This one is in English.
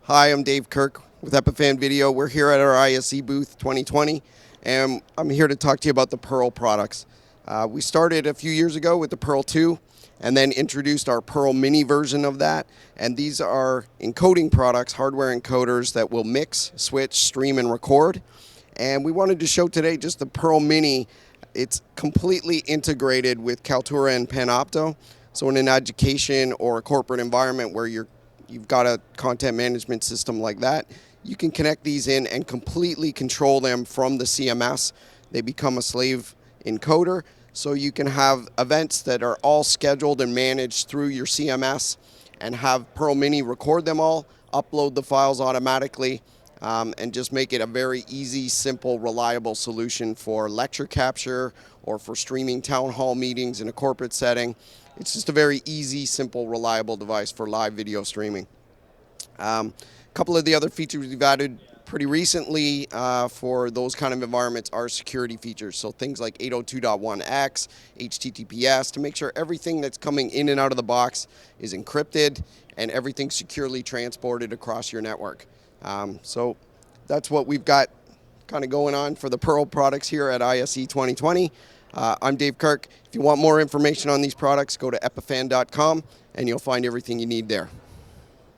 Hi, I'm Dave Kirk with Epiphan Video. We're here at our ISE booth 2020, and I'm here to talk to you about the Pearl products. We started a few years ago with the Pearl 2 and then introduced our Pearl Mini version of that. And these are encoding products, hardware encoders that will mix, switch, stream, and record. And we wanted to show today just the Pearl Mini. It's completely integrated with Kaltura and Panopto. So in an education or a corporate environment where you've got a content management system like that, you can connect these in and completely control them from the CMS. They become a slave encoder, so you can have events that are all scheduled and managed through your CMS and have Pearl Mini record them all, upload the files automatically, and just make it a very easy, simple, reliable solution for lecture capture or for streaming town hall meetings in a corporate setting. It's just a very easy, simple, reliable device for live video streaming. A couple of the other features we've added pretty recently for those kind of environments are security features. So things like 802.1x, HTTPS, to make sure everything that's coming in and out of the box is encrypted and everything's securely transported across your network. So that's what we've got kind of going on for the Pearl products here at ISE 2020. I'm Dave Kirk. If you want more information on these products, go to epiphan.com and you'll find everything you need there.